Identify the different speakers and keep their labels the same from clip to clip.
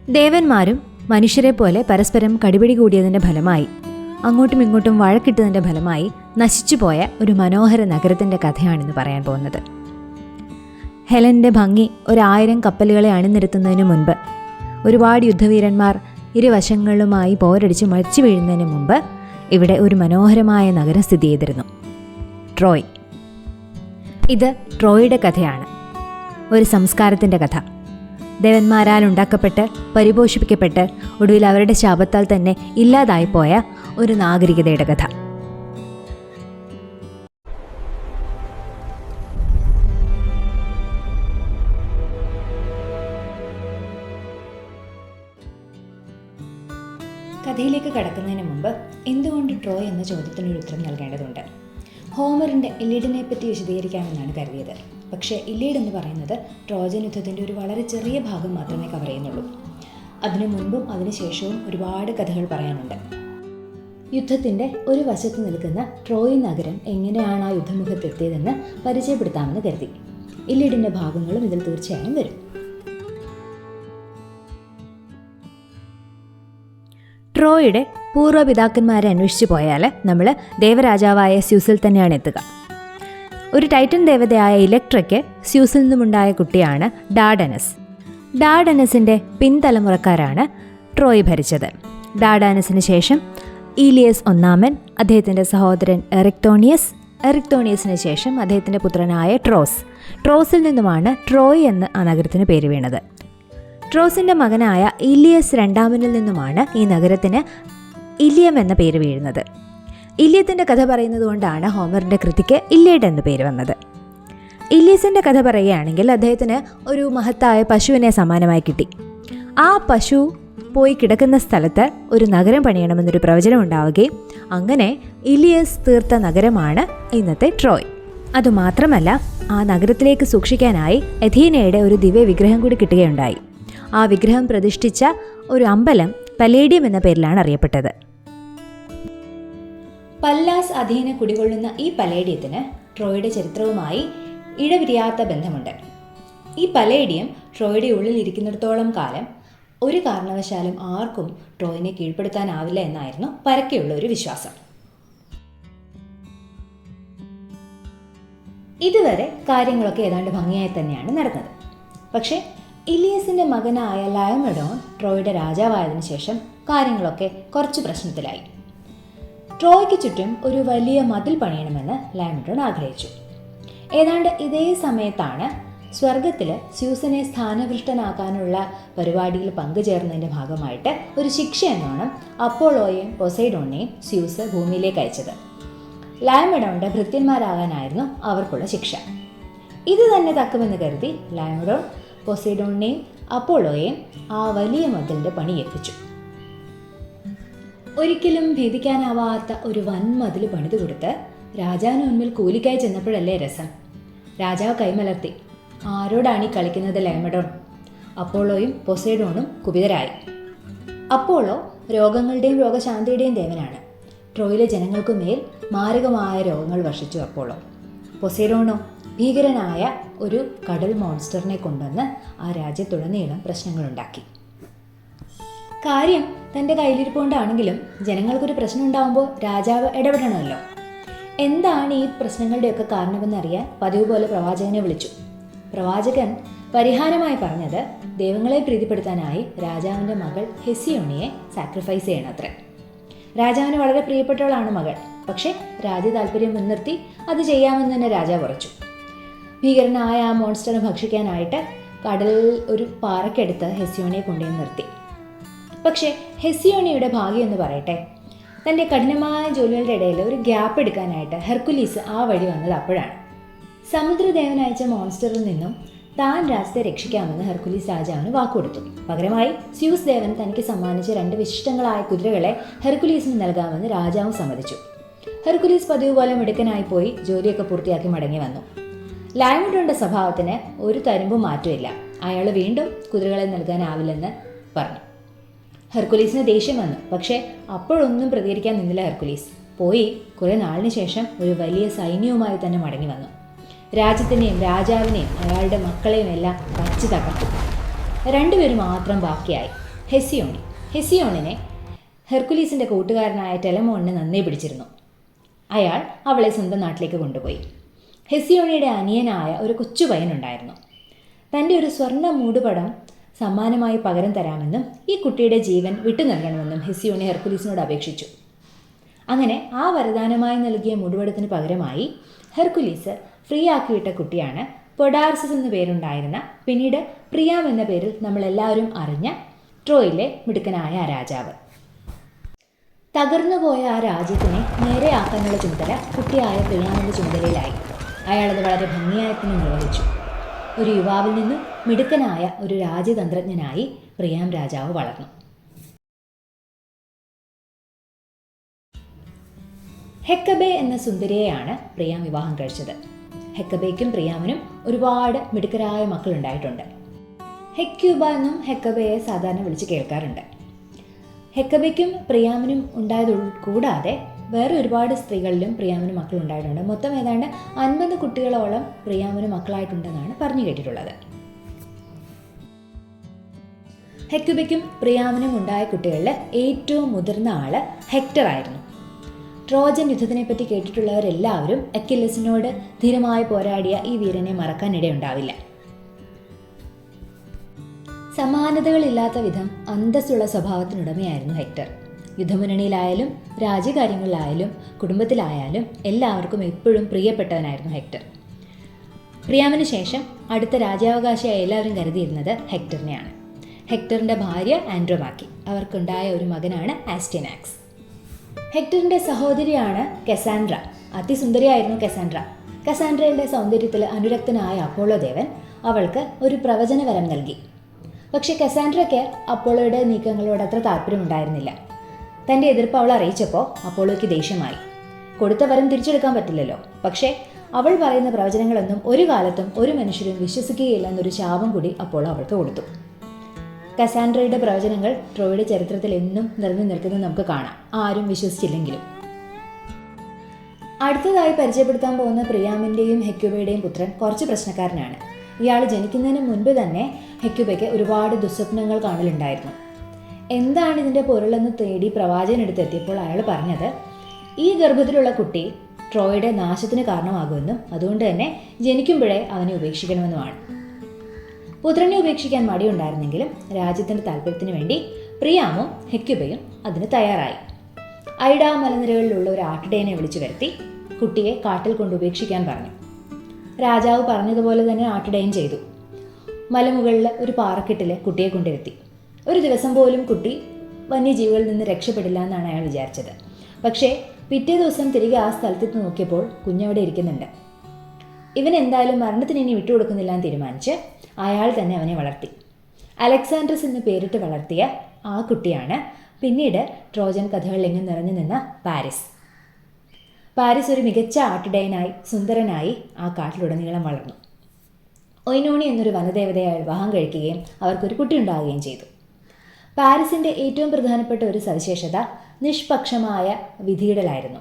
Speaker 1: ദേവന്മാരും മനുഷ്യരെ പോലെ പരസ്പരം കടിപിടി കൂടിയതിൻ്റെ ഫലമായി, അങ്ങോട്ടും ഇങ്ങോട്ടും വഴക്കിട്ടതിൻ്റെ ഫലമായി നശിച്ചുപോയ ഒരു മനോഹര നഗരത്തിൻ്റെ കഥയാണിന്ന് പറയാൻ പോകുന്നത്. ഹെലൻ്റെ ഭംഗി 1000 കപ്പലുകളെ അണിനിരത്തുന്നതിന് മുൻപ്, ഒരുപാട് യുദ്ധവീരന്മാർ ഇരുവശങ്ങളുമായി പോരടിച്ച് മരിച്ചു വീഴുന്നതിന് മുമ്പ് ഇവിടെ ഒരു മനോഹരമായ നഗരം സ്ഥിതി ചെയ്തിരുന്നു, ട്രോയ്. ഇത് ട്രോയുടെ കഥയാണ്, ഒരു സംസ്കാരത്തിൻ്റെ കഥ. ദേവന്മാരാൽ ഉണ്ടാക്കപ്പെട്ട് പരിപോഷിപ്പിക്കപ്പെട്ട് ഒടുവിൽ അവരുടെ ശാപത്താൽ തന്നെ ഇല്ലാതായിപ്പോയ ഒരു നാഗരികതയുടെ കഥ. കഥയിലേക്ക് കടക്കുന്നതിന് മുമ്പ് എന്തുകൊണ്ട് ട്രോയ് എന്ന ചോദ്യത്തിനൊരു ഉത്തരം നൽകേണ്ടതുണ്ട്. ഹോമറിൻ്റെ ഇല്ലീഡിനെ പറ്റി വിശദീകരിക്കാമെന്നാണ് കരുതിയത്. പക്ഷേ ഇല്ലീഡ് എന്ന് പറയുന്നത് ട്രോജൻ യുദ്ധത്തിൻ്റെ ഒരു വളരെ ചെറിയ ഭാഗം മാത്രമേ കവർ ചെയ്യുന്നുള്ളൂ. അതിനു മുൻപും അതിനുശേഷവും ഒരുപാട് കഥകൾ പറയാനുണ്ട്. യുദ്ധത്തിൻ്റെ ഒരു വശത്ത് നിൽക്കുന്ന ട്രോയ് നഗരം എങ്ങനെയാണ് ആ യുദ്ധമുഖത്തെത്തിയതെന്ന് പരിചയപ്പെടുത്താമെന്ന് കരുതി. ഇല്ലീഡിൻ്റെ ഭാഗങ്ങളും ഇതിൽ തീർച്ചയായും വരും. ട്രോയുടെ പൂർവ്വപിതാക്കന്മാരെ അന്വേഷിച്ചു പോയാൽ നമ്മൾ ദേവരാജാവായ സ്യൂസിൽ തന്നെയാണ് എത്തുക. ഒരു ടൈറ്റൻ ദേവതയായ ഇലക്ട്രയ്ക്ക് സ്യൂസിൽ നിന്നുമുണ്ടായ കുട്ടിയാണ് ഡാഡനസ്. ഡാഡനസിൻ്റെ പിൻതലമുറക്കാരാണ് ട്രോയ് ഭരിച്ചത്. ഡാഡാനസിന് ശേഷം ഈലിയസ് ഒന്നാമൻ, അദ്ദേഹത്തിൻ്റെ സഹോദരൻ എറിക്തോണിയസിന് ശേഷം അദ്ദേഹത്തിൻ്റെ പുത്രനായ ട്രോസിൽ നിന്നുമാണ് ട്രോയ് എന്ന് ആ നഗരത്തിന് പേര് വീണത്. ട്രോസിൻ്റെ മകനായ ഇലിയസ് രണ്ടാമനിൽ നിന്നുമാണ് ഈ നഗരത്തിന് ഇലിയം എന്ന പേര് വീഴുന്നത്. ഇലിയത്തിൻ്റെ കഥ പറയുന്നത് കൊണ്ടാണ് ഹോമറിൻ്റെ കൃതിക്ക് ഇല്ലിയഡ് എന്ന പേര് വന്നത്. ഇലിയസിൻ്റെ കഥ പറയുകയാണെങ്കിൽ അദ്ദേഹത്തിന് ഒരു മഹത്തായ പശുവിനെ സമ്മാനമായി കിട്ടി. ആ പശു പോയി കിടക്കുന്ന സ്ഥലത്ത് ഒരു നഗരം പണിയണമെന്നൊരു പ്രവചനം ഉണ്ടാവുകയും അങ്ങനെ ഇലിയസ് തീർത്ത നഗരമാണ് ഇന്നത്തെ ട്രോയ്. അതുമാത്രമല്ല, ആ നഗരത്തിലേക്ക് സൂക്ഷിക്കാനായി എഥീനയുടെ ഒരു ദിവ്യ വിഗ്രഹം കൂടി കിട്ടുകയുണ്ടായി. ആ വിഗ്രഹം പ്രതിഷ്ഠിച്ച ഒരു അമ്പലം പലേഡിയം എന്ന പേരിലാണ് അറിയപ്പെട്ടത്. പല്ലാസ് അധീന കുടികൊള്ളുന്ന ഈ പലേഡിയത്തിന് ട്രോയുടെ ചരിത്രവുമായി ഇടപിരിയാത്ത ബന്ധമുണ്ട്. ഈ പലേഡിയം ട്രോയുടെ ഉള്ളിൽ ഇരിക്കുന്നിടത്തോളം കാലം ഒരു കാരണവശാലും ആർക്കും ട്രോയിനെ കീഴ്പ്പെടുത്താനാവില്ല എന്നായിരുന്നു പരക്കെയുള്ള ഒരു വിശ്വാസം. ഇതുവരെ കാര്യങ്ങളൊക്കെ ഏതാണ്ട് ഭംഗിയായി തന്നെയാണ് നടന്നത്. പക്ഷേ ഇലിയസിൻ്റെ മകനായ ലയമഡോൺ ട്രോയുടെ രാജാവായതിനു ശേഷം കാര്യങ്ങളൊക്കെ കുറച്ച് പ്രശ്നത്തിലായി. ട്രോയ്ക്ക് ചുറ്റും ഒരു വലിയ മതിൽ പണിയണമെന്ന് ലയമഡോൺ ആഗ്രഹിച്ചു. ഏതാണ്ട് ഇതേ സമയത്താണ് സ്വർഗത്തിൽ സ്യൂസിനെ സ്ഥാനഭൃഷ്ടനാക്കാനുള്ള പരിപാടിയിൽ പങ്കുചേർന്നതിൻ്റെ ഭാഗമായിട്ട് ഒരു ശിക്ഷ എന്നോണം അപ്പോളോയെയും പൊസൈഡോണിനെയും സ്യൂസ് ഭൂമിയിലേക്ക് അയച്ചത്. ലയമഡോണിൻ്റെ ഭൃത്യന്മാരാകാനായിരുന്നു അവർക്കുള്ള ശിക്ഷ. ഇത് തന്നെ തക്കുമെന്ന് കരുതി ലയമഡോൺ പൊസൈഡോണിനെയും അപ്പോളോയെയും ആ വലിയ മതിലിൻ്റെ പണി ഏൽപ്പിച്ചു. ഒരിക്കലും ഭേദിക്കാനാവാത്ത ഒരു വൻമതിൽ പണിതു കൊടുത്ത് രാജാവിന് മുൻപിൽ കൂലിക്കായി ചെന്നപ്പോഴല്ലേ രസം. രാജാവ് കൈമലർത്തി. ആരോടാണ് ഈ കളിക്കുന്നത് ലയമഡോൺ? അപ്പോളോയും പൊസൈഡോണും കുപിതരായി. അപ്പോളോ രോഗങ്ങളുടെയും രോഗശാന്തിയുടെയും ദേവനാണ്. ട്രോയിലെ ജനങ്ങൾക്കു മേൽ മാരകമായ രോഗങ്ങൾ വർഷിച്ചു അപ്പോളോ. പൊസൈഡോണോ ഭീകരനായ ഒരു കടൽ മോൺസ്റ്ററിനെ കൊണ്ടുവന്ന് ആ രാജ്യത്തുടനീളം പ്രശ്നങ്ങളുണ്ടാക്കി. കാര്യം തൻ്റെ കയ്യിലിരിപ്പുകൊണ്ടാണെങ്കിലും ജനങ്ങൾക്കൊരു പ്രശ്നം ഉണ്ടാകുമ്പോൾ രാജാവ് ഇടപെടണമല്ലോ. എന്താണ് ഈ പ്രശ്നങ്ങളുടെയൊക്കെ കാരണമെന്നറിയാൻ പതിവ് പോലെ പ്രവാചകനെ വിളിച്ചു. പ്രവാചകൻ പരിഹാരമായി പറഞ്ഞത് ദൈവങ്ങളെ പ്രീതിപ്പെടുത്താനായി രാജാവിൻ്റെ മകൾ ഹെസിയോണിയെ സാക്രിഫൈസ് ചെയ്യണത്രേ. രാജാവിന് വളരെ പ്രിയപ്പെട്ടവളാണ് മകൾ. പക്ഷേ രാജ്യ താല്പര്യം മുൻനിർത്തി അത് ചെയ്യാമെന്ന് തന്നെ രാജാവ് ഉറച്ചു. ഭീകരനായ ആ മോൺസ്റ്ററെ ഭക്ഷിക്കാനായിട്ട് കടലിൽ ഒരു പാറക്കെടുത്ത് ഹെസിയോണിയെ കൊണ്ടുവന്ന് നിർത്തി. പക്ഷേ ഹെസിയോണിയുടെ ഭാഗ്യം എന്ന് പറയട്ടെ, തൻ്റെ കഠിനമായ ജോലികളുടെ ഇടയിൽ ഒരു ഗ്യാപ്പ് എടുക്കാനായിട്ട് ഹെർക്കുലീസ് ആ വഴി വന്നത് അപ്പോഴാണ്. സമുദ്രദേവൻ അയച്ച മോൺസ്റ്ററിൽ നിന്നും താൻ രാജ്യത്തെ രക്ഷിക്കാമെന്ന് ഹെർക്കുലീസ് രാജാവിന് വാക്കുകൊടുത്തു. പകരമായി സ്യൂസ് ദേവൻ തനിക്ക് സമ്മാനിച്ച 2 വിശിഷ്ടങ്ങളായ കുതിരകളെ ഹെർക്കുലീസിന് നൽകാമെന്ന് രാജാവും സമ്മതിച്ചു. ഹെർക്കുലീസ് പതിവ് പോലെ മിടുക്കനായി പോയി ജോലിയൊക്കെ പൂർത്തിയാക്കി മടങ്ങി വന്നു. ലയമഡോണിൻ്റെ സ്വഭാവത്തിന് ഒരു തരുമ്പും മാറ്റമില്ല. അയാൾ വീണ്ടും കുതിരകളെ നൽകാനാവില്ലെന്ന് പറഞ്ഞു. ഹെർക്കുലീസിന് ദേഷ്യം വന്നു. പക്ഷേ അപ്പോഴൊന്നും പ്രതികരിക്കാൻ നിന്നില്ല ഹെർക്കുലീസ്. പോയി കുറേ നാളിന് ശേഷം ഒരു വലിയ സൈന്യവുമായി തന്നെ മടങ്ങി വന്നു. രാജ്യത്തിനെയും രാജാവിനെയും അയാളുടെ മക്കളെയും എല്ലാം വച്ച് തകർത്തു. 2 പേര് മാത്രം ബാക്കിയായി. ഹെസിയോണിനെ ഹെർക്കുലീസിൻ്റെ കൂട്ടുകാരനായ ടെലമോണിന് നന്നേ പിടിച്ചിരുന്നു. അയാൾ അവളെ സ്വന്തം നാട്ടിലേക്ക് കൊണ്ടുപോയി. ഹെസിയോണിയുടെ അനിയനായ ഒരു കൊച്ചു പയ്യനുണ്ടായിരുന്നു. തൻ്റെ ഒരു സ്വർണ്ണ മൂടുപടം സമ്മാനമായി പകരം തരാമെന്നും ഈ കുട്ടിയുടെ ജീവൻ വിട്ടു നൽകണമെന്നും ഹെസിയോണി ഹെർക്കുലീസിനോട് അപേക്ഷിച്ചു. അങ്ങനെ ആ വരദാനമായി നൽകിയ മൂടുപടത്തിന് പകരമായി ഹെർക്കുലീസ് ഫ്രീ ആക്കിവിട്ട കുട്ടിയാണ് പൊഡാർസസ് എന്ന പേരുണ്ടായിരുന്ന, പിന്നീട് പ്രിയാം എന്ന പേരിൽ നമ്മളെല്ലാവരും അറിഞ്ഞ ട്രോയിലെ മിടുക്കനായ ആ രാജാവ്. തകർന്നുപോയ ആ രാജ്യത്തിനെ നേരെയാക്കാനുള്ള ചുമതല കുട്ടിയായ പ്രിയാമിൻ്റെ ചുമതലയിലായി. അയാളത് വളരെ ഭംഗിയായി തന്നെ നിർവഹിച്ചു. ഒരു യുവാവിൽ നിന്നും മിടുക്കനായ ഒരു രാജ്യതന്ത്രജ്ഞനായി പ്രിയാം രാജാവ് വളർന്നു. ഹെക്കബെ എന്ന സുന്ദരിയെയാണ് പ്രിയാം വിവാഹം കഴിച്ചത്. ഹെക്കബയ്ക്കും പ്രിയാമിനും ഒരുപാട് മിടുക്കരായ മക്കളുണ്ടായിട്ടുണ്ട്. ഹെക്യൂബ എന്നും ഹെക്കബയെ സാധാരണ വിളിച്ച് കേൾക്കാറുണ്ട്. ഹെക്കബയ്ക്കും പ്രിയാമിനും ഉണ്ടായത് കൂടാതെ വേറെ ഒരുപാട് സ്ത്രീകളിലും പ്രിയാമിന് മക്കളുണ്ടായിട്ടുണ്ട്. മൊത്തം ഏതാണ്ട് 50 കുട്ടികളോളം പ്രിയാമിന് മക്കളായിട്ടുണ്ടെന്നാണ് പറഞ്ഞു കേട്ടിട്ടുള്ളത്. ഹെക്യൂബയ്ക്കും പ്രിയാമിനും ഉണ്ടായ കുട്ടികളിൽ ഏറ്റവും മുതിർന്ന ആള് ഹെക്ടർ ആയിരുന്നു. ട്രോജൻ യുദ്ധത്തിനെപ്പറ്റി കേട്ടിട്ടുള്ളവരെല്ലാവരും അക്കില്ലസിനോട് ധീരമായി പോരാടിയ ഈ വീരനെ മറക്കാനിടയുണ്ടാവില്ല. സമാനതകളില്ലാത്ത വിധം അന്തസ്സുള്ള സ്വഭാവത്തിനുടമയായിരുന്നു ഹെക്ടർ. യുദ്ധമുന്നണിയിലായാലും രാജ്യകാര്യങ്ങളിലായാലും കുടുംബത്തിലായാലും എല്ലാവർക്കും എപ്പോഴും പ്രിയപ്പെട്ടവനായിരുന്നു ഹെക്ടർ. പ്രിയാമിന് ശേഷം അടുത്ത രാജ്യാവകാശിയായി എല്ലാവരും കരുതിയിരുന്നത് ഹെക്ടറിനെയാണ്. ഹെക്ടറിൻ്റെ ഭാര്യ ആൻഡ്രോമാക്കി. അവർക്കുണ്ടായ ഒരു മകനാണ് ആസ്റ്റ്യനാക്സ്. ഹെക്ടറിൻ്റെ സഹോദരിയാണ് കസാൻഡ്ര. അതിസുന്ദരിയായിരുന്നു കസാൻഡ്ര. കസാൻഡ്രയുടെ സൗന്ദര്യത്തിൽ അനുരക്തനായ അപ്പോളോ ദേവൻ അവൾക്ക് ഒരു പ്രവചനവരം നൽകി. പക്ഷേ കസാൻഡ്രയ്ക്ക് അപ്പോളോയുടെ നീക്കങ്ങളോട് അത്ര താല്പര്യമുണ്ടായിരുന്നില്ല. തൻ്റെ എതിർപ്പ് അവൾ അറിയിച്ചപ്പോൾ അപ്പോളോയ്ക്ക് ദേഷ്യമായി. കൊടുത്ത വരം തിരിച്ചെടുക്കാൻ പറ്റില്ലല്ലോ. പക്ഷേ അവൾ പറയുന്ന പ്രവചനങ്ങളൊന്നും ഒരു കാലത്തും ഒരു മനുഷ്യരും വിശ്വസിക്കുകയില്ല എന്നൊരു ശാപം കൂടി അപ്പോളോ അവൾക്ക് കൊടുത്തു. കസാൻഡ്രയുടെ പ്രവചനങ്ങൾ ട്രോയുടെ ചരിത്രത്തിൽ എന്നും നിറഞ്ഞു നിൽക്കുന്നത് നമുക്ക് കാണാം, ആരും വിശ്വസിച്ചില്ലെങ്കിലും. അടുത്തതായി പരിചയപ്പെടുത്താൻ പോകുന്ന പ്രിയാമിൻ്റെയും ഹെക്യൂബയുടെയും പുത്രൻ കുറച്ച് പ്രശ്നക്കാരനാണ്. ഇയാൾ ജനിക്കുന്നതിന് മുൻപ് തന്നെ ഹെക്യൂബയ്ക്ക് ഒരുപാട് ദുസ്വപ്നങ്ങൾ കാണലുണ്ടായിരുന്നു. എന്താണ് ഇതിൻ്റെ പൊരുളെന്ന് തേടി പ്രവാചകൻ എടുത്തെത്തിയപ്പോൾ അയാൾ പറഞ്ഞത് ഈ ഗർഭത്തിലുള്ള കുട്ടി ട്രോയുടെ നാശത്തിന് കാരണമാകുമെന്നും അതുകൊണ്ട് തന്നെ ജനിക്കുമ്പോഴേ അവനെ ഉപേക്ഷിക്കണമെന്നുമാണ്. പുത്രനെ ഉപേക്ഷിക്കാൻ മടിയുണ്ടായിരുന്നെങ്കിലും രാജ്യത്തിൻ്റെ താല്പര്യത്തിന് വേണ്ടി പ്രിയാമും ഹെക്യൂബയും അതിന് തയ്യാറായി. ഐഡ മലനിരകളിലുള്ള ഒരു ആട്ടിടയനെ വിളിച്ചു വരുത്തി കുട്ടിയെ കാട്ടിൽ കൊണ്ട് ഉപേക്ഷിക്കാൻ പറഞ്ഞു. രാജാവ് പറഞ്ഞതുപോലെ തന്നെ ആട്ടിടയൻ ചെയ്തു. മലമുകളിൽ ഒരു പാറക്കെട്ടിൽ കുട്ടിയെ കൊണ്ടിരുത്തി. ഒരു ദിവസം പോലും കുട്ടി വന്യജീവികളിൽ നിന്ന് രക്ഷപ്പെടില്ല എന്നാണ് അയാൾ വിചാരിച്ചത്. പക്ഷേ പിറ്റേ ദിവസം തിരികെ ആ സ്ഥലത്തെത്തി നോക്കിയപ്പോൾ കുഞ്ഞവിടെ ഇരിക്കുന്നുണ്ട്. ഇവൻ എന്തായാലും മരണത്തിന് ഇനി വിട്ടുകൊടുക്കുന്നില്ല എന്ന് തീരുമാനിച്ച് അയാൾ തന്നെ അവനെ വളർത്തി. അലക്സാൻഡ്രസ് എന്ന് പേരിട്ട് വളർത്തിയ ആ കുട്ടിയാണ് പിന്നീട് ട്രോജൻ കഥകളിലെങ്ങും നിറഞ്ഞു നിന്ന പാരിസ്. പാരിസ് ഒരു മികച്ച ആട്ടിടയനായി സുന്ദരനായി ആ കാട്ടിലുടനീളം വളർന്നു. ഒയ്നോണി എന്നൊരു വനദേവതയെ വിവാഹം കഴിക്കുകയും അവർക്കൊരു കുട്ടി ഉണ്ടാവുകയും ചെയ്തു. പാരിസിൻ്റെ ഏറ്റവും പ്രധാനപ്പെട്ട ഒരു സവിശേഷത നിഷ്പക്ഷമായ വിധിയിടലായിരുന്നു.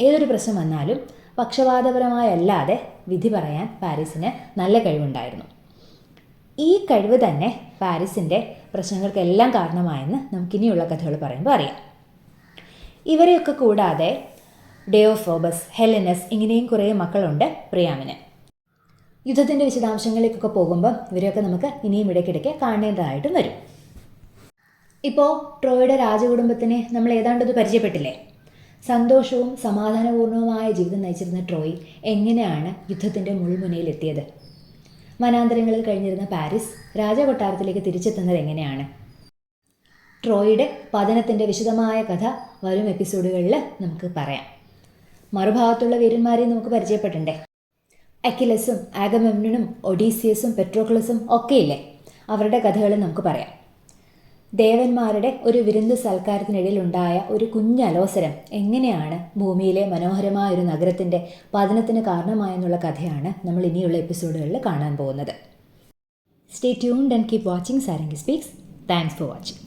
Speaker 1: ഏതൊരു പ്രശ്നം വന്നാലും പക്ഷപാതപരമായല്ലാതെ വിധി പറയാൻ പാരിസിന് നല്ല കഴിവുണ്ടായിരുന്നു. ഈ കഴിവ് തന്നെ പാരിസിൻ്റെ പ്രശ്നങ്ങൾക്കെല്ലാം കാരണമായെന്ന് നമുക്കിനിയുള്ള കഥകൾ പറയുമ്പോൾ അറിയാം. ഇവരെയൊക്കെ കൂടാതെ ഡെയോഫോബസ്, ഹെലനസ്, ഇങ്ങനെയും കുറേ മക്കളുണ്ട് പ്രിയാമിന്. യുദ്ധത്തിൻ്റെ വിശദാംശങ്ങളിലേക്കൊക്കെ പോകുമ്പോൾ ഇവരെയൊക്കെ നമുക്ക് ഇനിയും ഇടയ്ക്കിടയ്ക്ക് കാണേണ്ടതായിട്ടും വരും. ഇപ്പോൾ ട്രോയുടെ രാജകുടുംബത്തിനെ നമ്മൾ ഏതാണ്ടത് പരിചയപ്പെട്ടില്ലേ? സന്തോഷവും സമാധാനപൂർണവുമായ ജീവിതം നയിച്ചിരുന്ന ട്രോയ് എങ്ങനെയാണ് യുദ്ധത്തിൻ്റെ മുൾമുനയിലെത്തിയത്? വനാന്തരങ്ങളിൽ കഴിഞ്ഞിരുന്ന പാരിസ് രാജകൊട്ടാരത്തിലേക്ക് തിരിച്ചെത്തുന്നത് എങ്ങനെയാണ്? ട്രോയുടെ പതനത്തിൻ്റെ വിശദമായ കഥ വരും എപ്പിസോഡുകളിൽ നമുക്ക് പറയാം. മറുഭാഗത്തുള്ള വീരന്മാരെയും നമുക്ക് പരിചയപ്പെടണ്ടേ? അക്കിലസും ആഗമെമ്നനും ഒഡീസിയസും പെട്രോക്ലസും ഒക്കെയില്ലേ? അവരുടെ കഥകൾ നമുക്ക് പറയാം. ദേവന്മാരുടെ ഒരു വിരുന്ന് സൽക്കാരത്തിനിടയിൽ ഉണ്ടായ ഒരു കുഞ്ഞലോസരം എങ്ങനെയാണ് ഭൂമിയിലെ മനോഹരമായ ഒരു നഗരത്തിൻ്റെ പതനത്തിന് കാരണമായെന്നുള്ള കഥയാണ് നമ്മൾ ഇനിയുള്ള എപ്പിസോഡുകളിൽ കാണാൻ പോകുന്നത്. Stay tuned and keep watching Sarangi speaks. Thanks for watching.